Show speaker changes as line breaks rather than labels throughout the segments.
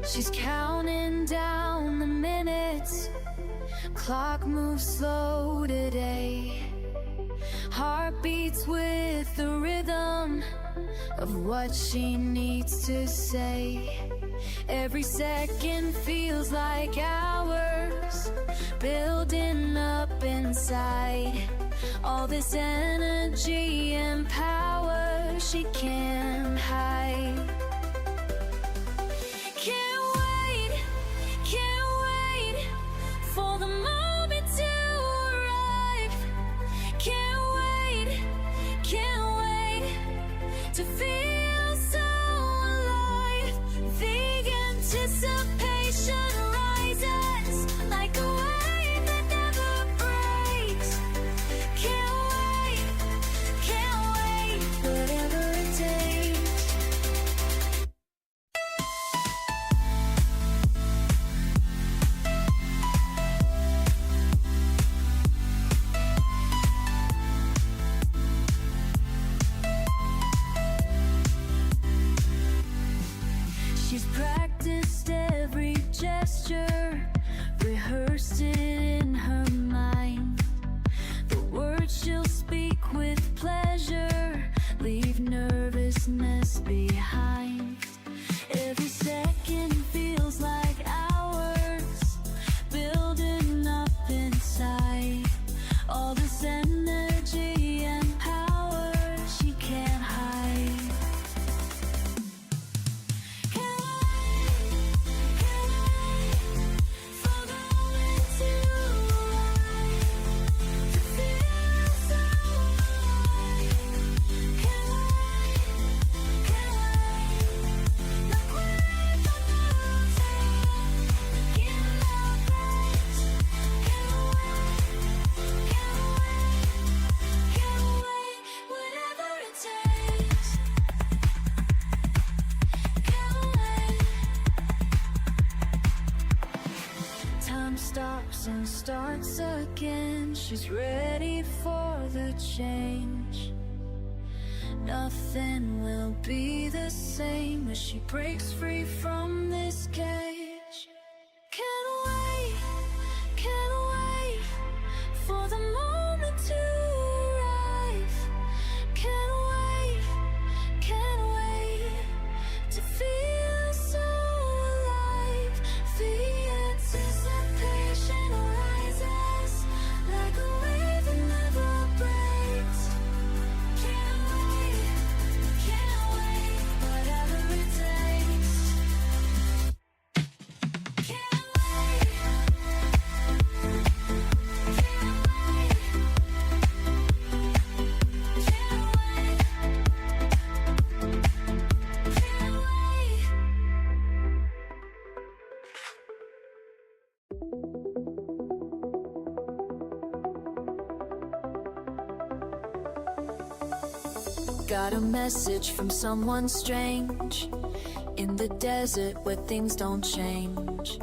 She's counting down the minutes. Clock moves slow today. Heart beats with the rhythm of what she needs to say. Every second feels like hours, building up inside. All this energy and power she can't hide. Can't wait for the moment to arrive. Can't wait to feel so alive. The anticipation rises like a wave that never breaks. Can't wait, whatever it takes. She's practiced every gesture, rehearsed it in her mind. The words she'll speak with pleasure leave nervousness behind. Every second feels like hours, building up inside. All this energy and power she can't hide. Can't wait for the moment to arrive, to feel so alive. Can't wait, look where the moves are, in our place. Can't wait, whatever it takes. Can't wait. Time stops and starts again. She's ready for the change. Nothing will be the same as she breaks free from this cage. Can't wait for the moment to arrive. Can't wait to feel so alive. The anticipation rises like a wave that never breaks. Can't wait, whatever it takes. Can't wait, Got a message from someone strange in the desert where things don't change.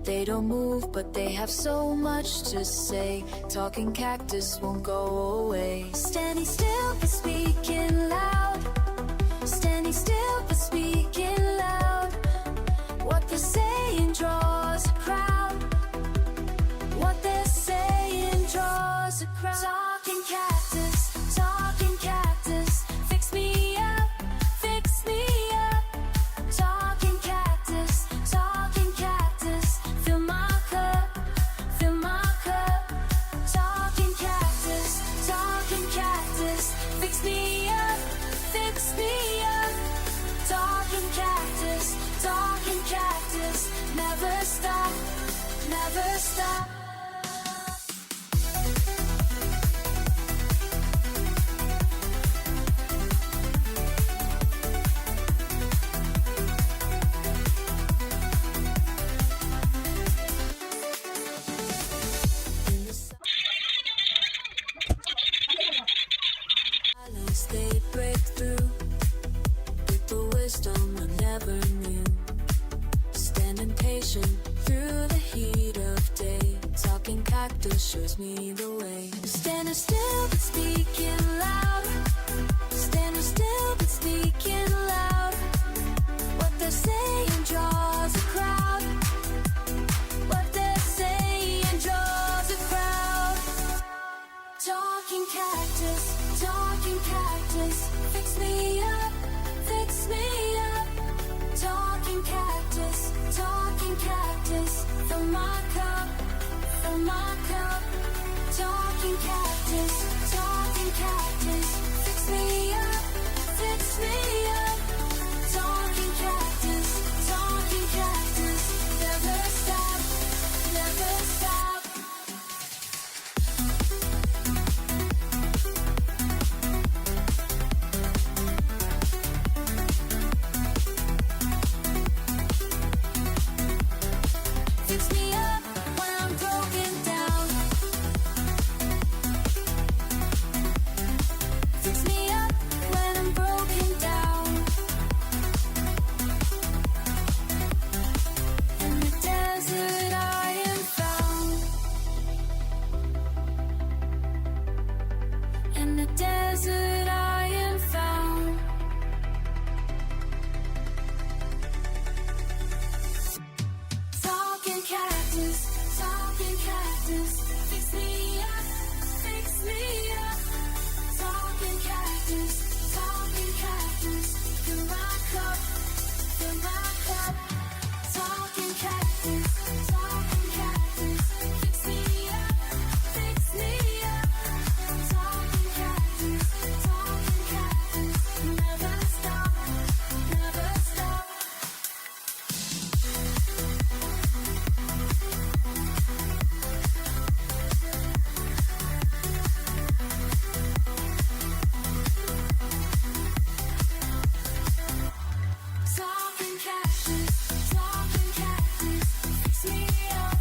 They don't move, but they have so much to say. Talking cactus won't go away. Standing still but speaking loud. Standing still but speaking loud. What they're saying draws a crowd. What they're saying draws a crowd. Talking cactus, fix me up, fix me up. Talking cactus, fill my cup, fill my cup. Talking cactus, fix me up, fix me up. Talking cactus, never stop, never stop. They break through with the wisdom I never knew. Standing patient through the heat of day. Talking cactus shows me the way. Standing still but speaking loud. Standing still but speaking loud. What they're saying draws a crowd. cactus, talking cactus. Fix me up, fix me up. Talking cactus, talking cactus. Fill my cup, fill my cup. Talking cactus, talking cactus. Fix me up, fix me up. Talking cactus, talking cactus. Never stop, never stop. Fix me up when I'm broken down. Fix me up when I'm broken down. In the desert I am found. In the desert I am found. Talking cactus, talking cactus. Fix me up, fix me up. Talking cactus, talking cactus. Fill my cup, fill my cup. Talking cactus, talking cactus. Fix me up, fix me up. Talking cactus, talking cactus. Never stop, never stop. Talking cactus, talking cactus. Fix me up,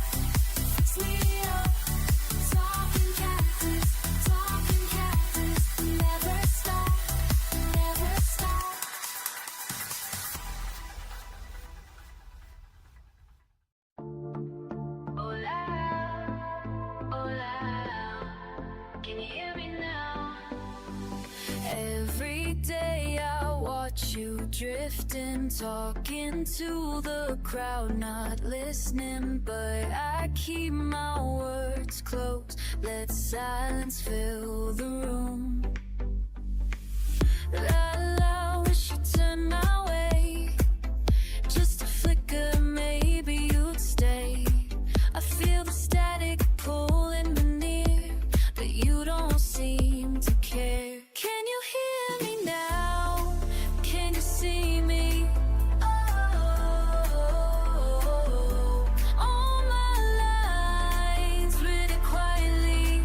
fix me up. Talking cactus, talking cactus. Never stop, never stop. Hola, hola. Can you hear me now? Every day I watch you drifting, talking to the crowd, not listening, but I keep my words close. Let silence fill the room. La la, wish you turned my way. Just a flicker, maybe you'd stay. I feel the static pulling me near, but you don't seem to care. Can you hear me now? Can you see me? Oh, all my lines written quietly.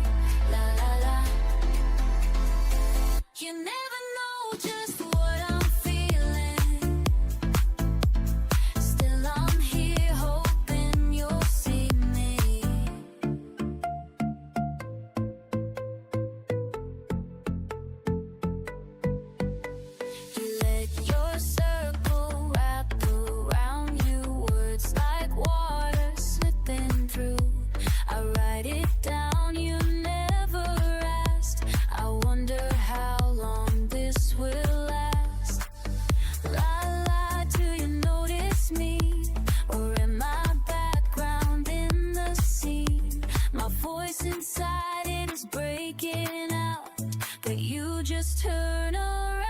La la la. You never know just what I'm feeling. Still I'm here hoping you'll see me. You let your circle wrap around you, words like water slipping through. I write it down, you never asked. I wonder how long this will last. La la, do you notice me? Or am I background in the scene? My voice inside it is breaking out, but you just turn around.